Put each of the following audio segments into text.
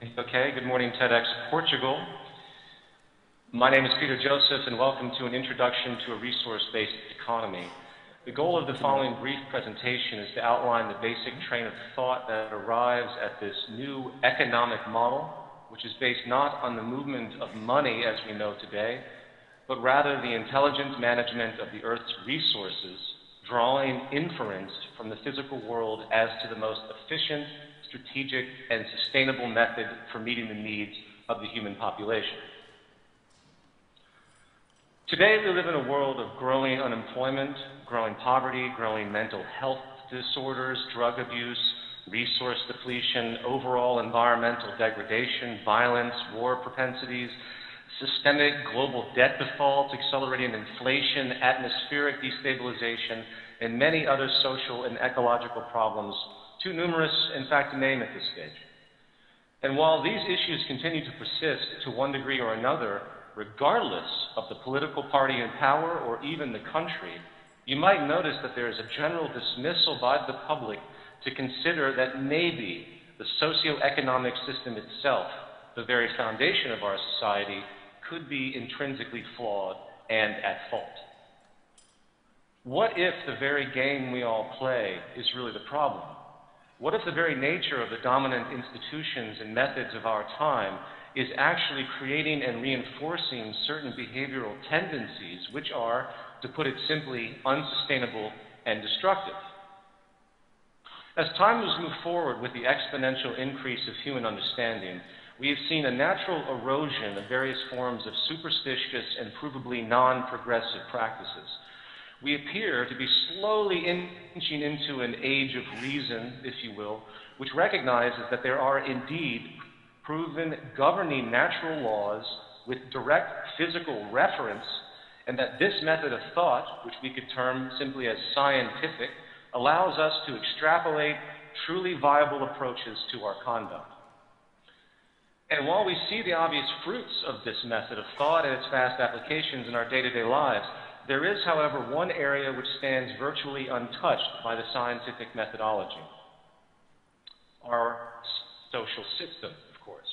Okay, good morning, TEDx Portugal. My name is Peter Joseph, and welcome to an introduction to a resource-based economy. The goal of the following brief presentation is to outline the basic train of thought that arrives at this new economic model, which is based not on the movement of money as we know today, but rather the intelligent management of the Earth's resources, drawing inference from the physical world as to the most efficient, strategic, and sustainable method for meeting the needs of the human population. Today, we live in a world of growing unemployment, growing poverty, growing mental health disorders, drug abuse, resource depletion, overall environmental degradation, violence, war propensities, systemic global debt default, accelerating inflation, atmospheric destabilization, and many other social and ecological problems, too numerous, in fact, to name at this stage. And while these issues continue to persist to one degree or another, regardless of the political party in power or even the country, you might notice that there is a general dismissal by the public to consider that maybe the socioeconomic system itself, the very foundation of our society, could be intrinsically flawed and at fault. What if the very game we all play is really the problem? What if the very nature of the dominant institutions and methods of our time is actually creating and reinforcing certain behavioral tendencies which are, to put it simply, unsustainable and destructive? As time has moved forward with the exponential increase of human understanding, we have seen a natural erosion of various forms of superstitious and provably non-progressive practices. We appear to be slowly inching into an age of reason, if you will, which recognizes that there are indeed proven governing natural laws with direct physical reference, and that this method of thought, which we could term simply as scientific, allows us to extrapolate truly viable approaches to our conduct. And while we see the obvious fruits of this method of thought and its vast applications in our day-to-day lives, there is, however, one area which stands virtually untouched by the scientific methodology: our social system, of course.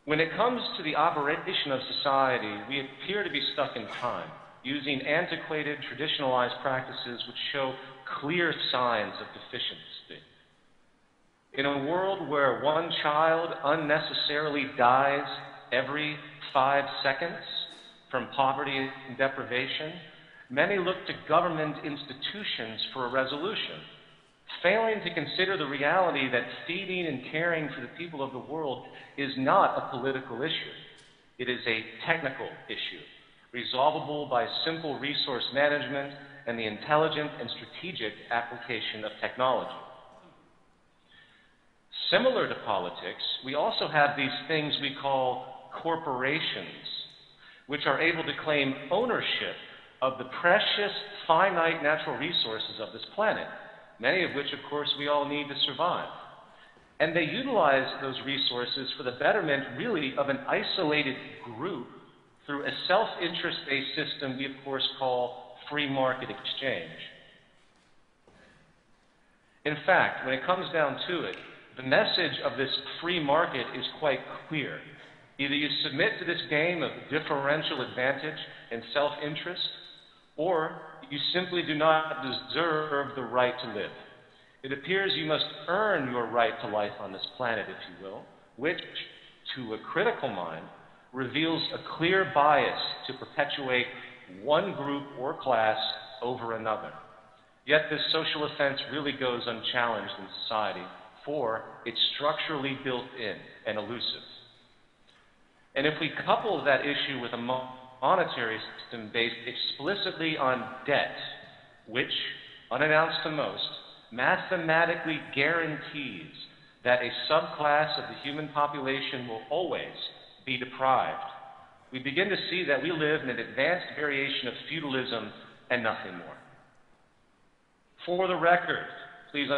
When it comes to the operation of society, we appear to be stuck in time, using antiquated, traditionalized practices which show clear signs of deficiency. In a world where one child unnecessarily dies every 5 seconds from poverty and deprivation, many look to government institutions for a resolution, failing to consider the reality that feeding and caring for the people of the world is not a political issue. It is a technical issue, resolvable by simple resource management and the intelligent and strategic application of technology. Similar to politics, we also have these things we call corporations, which are able to claim ownership of the precious, finite natural resources of this planet, many of which, of course, we all need to survive. And they utilize those resources for the betterment, really, of an isolated group through a self-interest-based system we, of course, call free market exchange. In fact, when it comes down to it, the message of this free market is quite clear. Either you submit to this game of differential advantage and self-interest, or you simply do not deserve the right to live. It appears you must earn your right to life on this planet, if you will, which, to a critical mind, reveals a clear bias to perpetuate one group or class over another. Yet this social offense really goes unchallenged in society, for it's structurally built in and elusive. And if we couple that issue with a monetary system based explicitly on debt, which, unannounced to most, mathematically guarantees that a subclass of the human population will always be deprived, we begin to see that we live in an advanced variation of feudalism and nothing more. For the record, please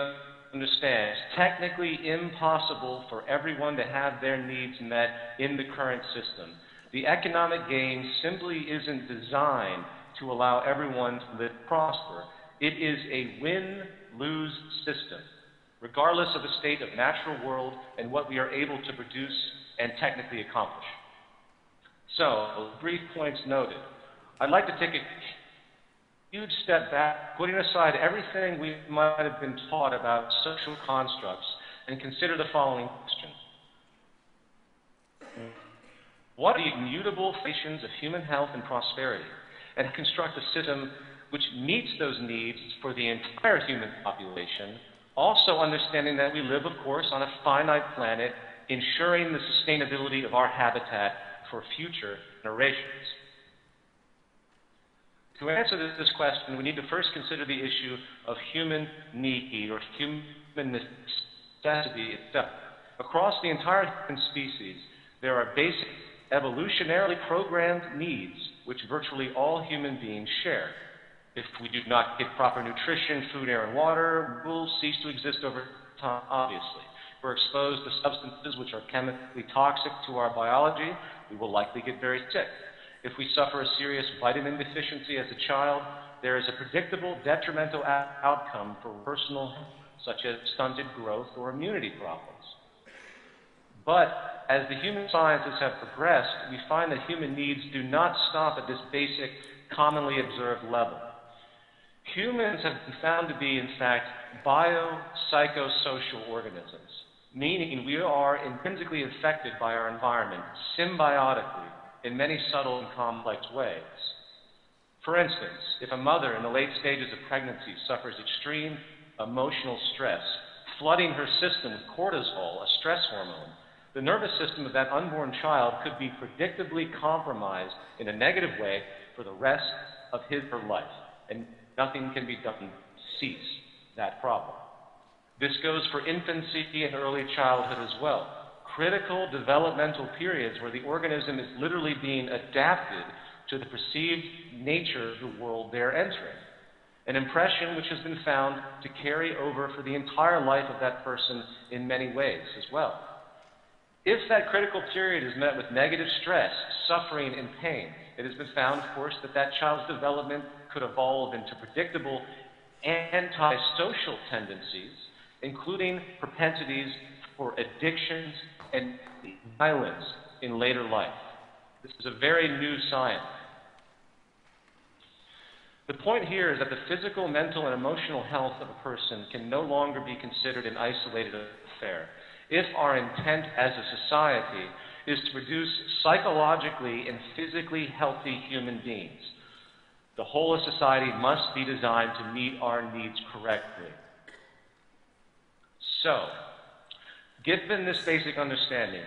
understand, it's technically impossible for everyone to have their needs met in the current system. The economic game simply isn't designed to allow everyone to live prosper. It is a win-lose system. regardless of the state of natural world and what we are able to produce and technically accomplish. So, brief points noted. I'd like to take a huge step back, putting aside everything we might have been taught about social constructs, and consider the following question. What are the immutable foundations of human health and prosperity, and construct a system which meets those needs for the entire human population, also understanding that we live, of course, on a finite planet, ensuring the sustainability of our habitat for future generations. To answer this question, we need to first consider the issue of human need or human necessity itself. Across the entire human species, there are basic evolutionarily programmed needs which virtually all human beings share. If we do not get proper nutrition, food, air, and water, we'll cease to exist over time, obviously. If we're exposed to substances which are chemically toxic to our biology, we will likely get very sick. If we suffer a serious vitamin deficiency as a child, there is a predictable detrimental outcome for personal health, such as stunted growth or immunity problems. But as the human sciences have progressed, we find that human needs do not stop at this basic, commonly observed level. Humans have been found to be, in fact, biopsychosocial organisms, meaning we are intrinsically affected by our environment symbiotically in many subtle and complex ways. For instance, if a mother in the late stages of pregnancy suffers extreme emotional stress, flooding her system with cortisol, a stress hormone, the nervous system of that unborn child could be predictably compromised in a negative way for the rest of his or her life, and nothing can be done to cease that problem. This goes for infancy and early childhood as well. Critical developmental periods where the organism is literally being adapted to the perceived nature of the world they're entering. An impression which has been found to carry over for the entire life of that person in many ways as well. If that critical period is met with negative stress, suffering, and pain, it has been found, of course, that that child's development could evolve into predictable antisocial tendencies, including propensities for addictions and violence in later life. This is a very new science. The point here is that the physical, mental, and emotional health of a person can no longer be considered an isolated affair. If our intent as a society is to produce psychologically and physically healthy human beings, the whole of society must be designed to meet our needs correctly. So, given this basic understanding,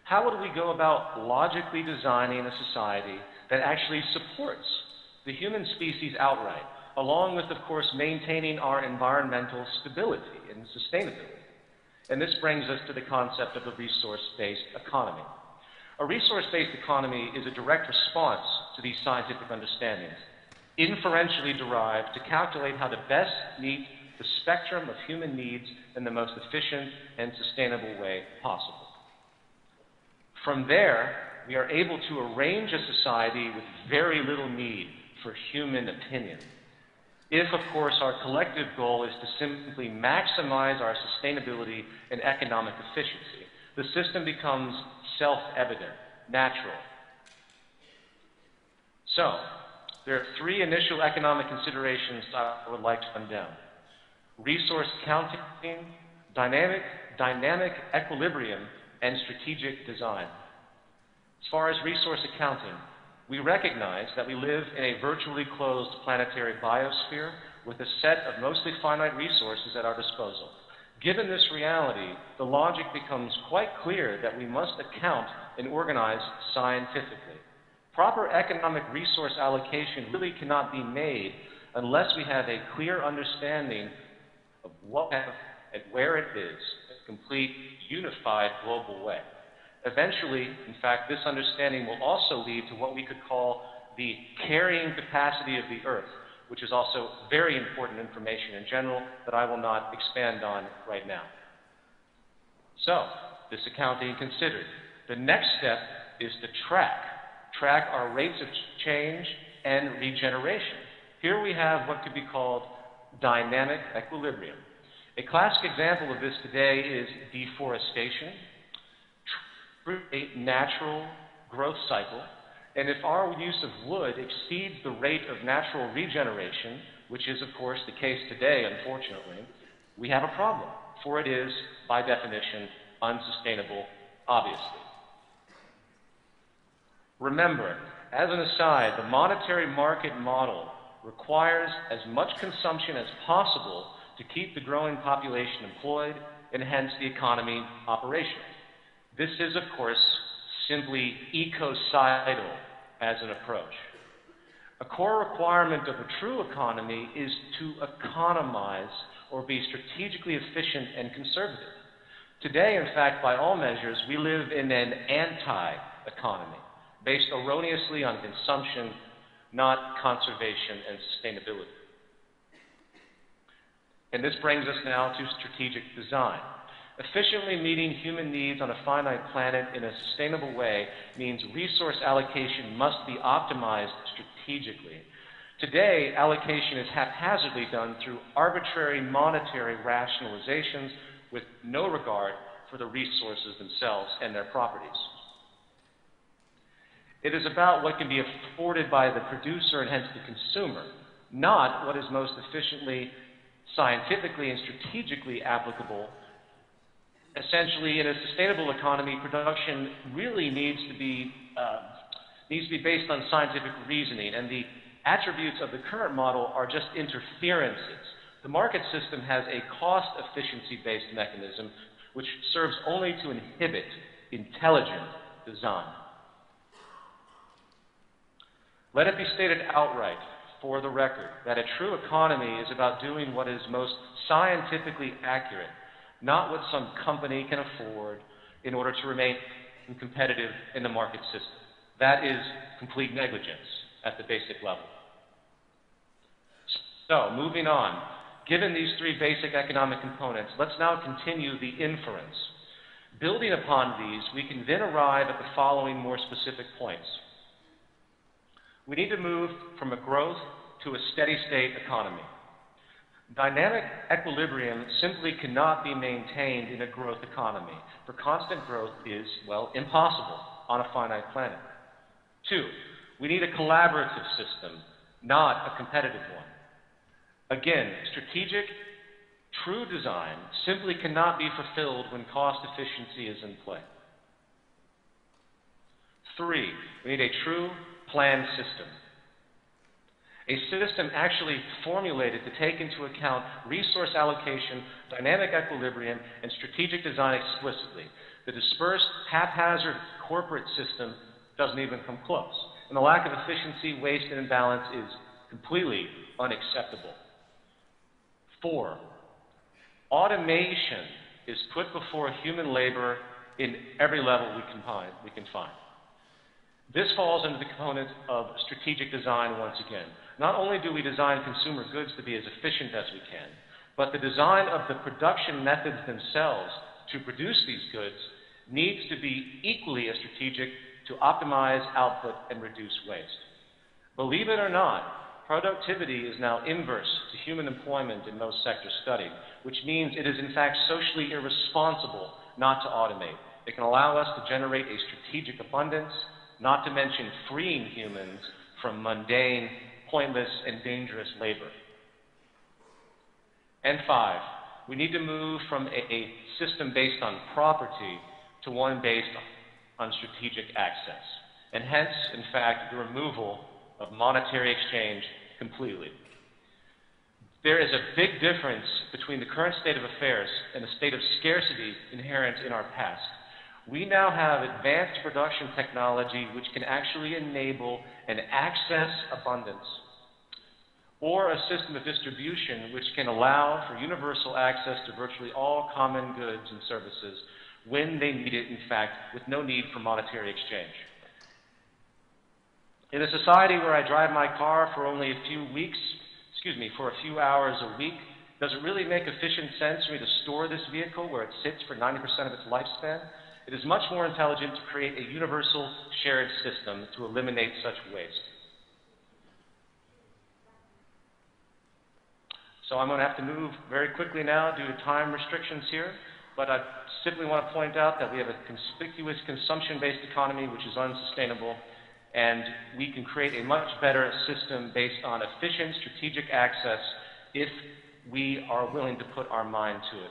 how would we go about logically designing a society that actually supports the human species outright, along with, of course, maintaining our environmental stability and sustainability? And this brings us to the concept of the resource-based economy. A resource-based economy is a direct response to these scientific understandings, inferentially derived to calculate how to best meet the spectrum of human needs in the most efficient and sustainable way possible. From there, we are able to arrange a society with very little need for human opinion. If, of course, our collective goal is to simply maximize our sustainability and economic efficiency, the system becomes self-evident, natural. So, there are three initial economic considerations I would like to run down: resource counting, dynamic equilibrium, and strategic design. As far as resource accounting, we recognize that we live in a virtually closed planetary biosphere with a set of mostly finite resources at our disposal. Given this reality, the logic becomes quite clear that we must account and organize scientifically. Proper economic resource allocation really cannot be made unless we have a clear understanding of what and where it is in a complete, unified global way. Eventually, in fact, this understanding will also lead to what we could call the carrying capacity of the Earth, which is also very important information in general that I will not expand on right now. So, this accounting considered. The next step is to track our rates of change and regeneration. Here we have what could be called dynamic equilibrium. A classic example of this today is deforestation, a natural growth cycle, and if our use of wood exceeds the rate of natural regeneration, which is of course the case today, unfortunately, we have a problem, for it is, by definition, unsustainable, obviously. Remember, as an aside, the monetary market model requires as much consumption as possible to keep the growing population employed and hence the economy operational. This is, of course, simply ecocidal as an approach. A core requirement of a true economy is to economize or be strategically efficient and conservative. Today, in fact, by all measures, we live in an anti-economy, based erroneously on consumption, not conservation and sustainability. And this brings us now to strategic design. Efficiently meeting human needs on a finite planet in a sustainable way means resource allocation must be optimized strategically. Today, allocation is haphazardly done through arbitrary monetary rationalizations with no regard for the resources themselves and their properties. It is about what can be afforded by the producer and hence the consumer, not what is most efficiently, scientifically, and strategically applicable. Essentially, in a sustainable economy, production really needs to be based on scientific reasoning, and the attributes of the current model are just interferences. The market system has a cost efficiency-based mechanism which serves only to inhibit intelligent design. Let it be stated outright, for the record, that a true economy is about doing what is most scientifically accurate, not what some company can afford in order to remain competitive in the market system. That is complete negligence at the basic level. So, moving on, given these three basic economic components, let's now continue the inference. Building upon these, we can then arrive at the following more specific points. We need to move from a growth to a steady-state economy. Dynamic equilibrium simply cannot be maintained in a growth economy, for constant growth is, well, impossible on a finite planet. 2, we need a collaborative system, not a competitive one. Again, strategic, true design simply cannot be fulfilled when cost efficiency is in play. 3, we need a true planned system. A system actually formulated to take into account resource allocation, dynamic equilibrium, and strategic design explicitly. The dispersed, haphazard corporate system doesn't even come close. And the lack of efficiency, waste, and imbalance is completely unacceptable. 4, automation is put before human labor in every level we can find. This falls under the component of strategic design once again. Not only do we design consumer goods to be as efficient as we can, but the design of the production methods themselves to produce these goods needs to be equally as strategic to optimize output and reduce waste. Believe it or not, productivity is now inverse to human employment in most sectors studied, which means it is in fact socially irresponsible not to automate. It can allow us to generate a strategic abundance, not to mention freeing humans from mundane, pointless, and dangerous labor. And 5, we need to move from a system based on property to one based on strategic access, and hence, in fact, the removal of monetary exchange completely. There is a big difference between the current state of affairs and the state of scarcity inherent in our past. We now have advanced production technology which can actually enable an access abundance, or a system of distribution which can allow for universal access to virtually all common goods and services when they need it, in fact, with no need for monetary exchange. In a society where I drive my car for only a few hours a week, does it really make efficient sense for me to store this vehicle where it sits for 90% of its lifespan? It is much more intelligent to create a universal shared system to eliminate such waste. So I'm going to have to move very quickly now due to time restrictions here, but I simply want to point out that we have a conspicuous consumption-based economy which is unsustainable, and we can create a much better system based on efficient strategic access if we are willing to put our mind to it.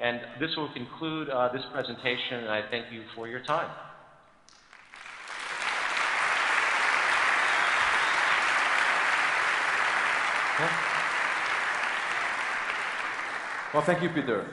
And this will conclude this presentation, and I thank you for your time. Well, thank you, Peter.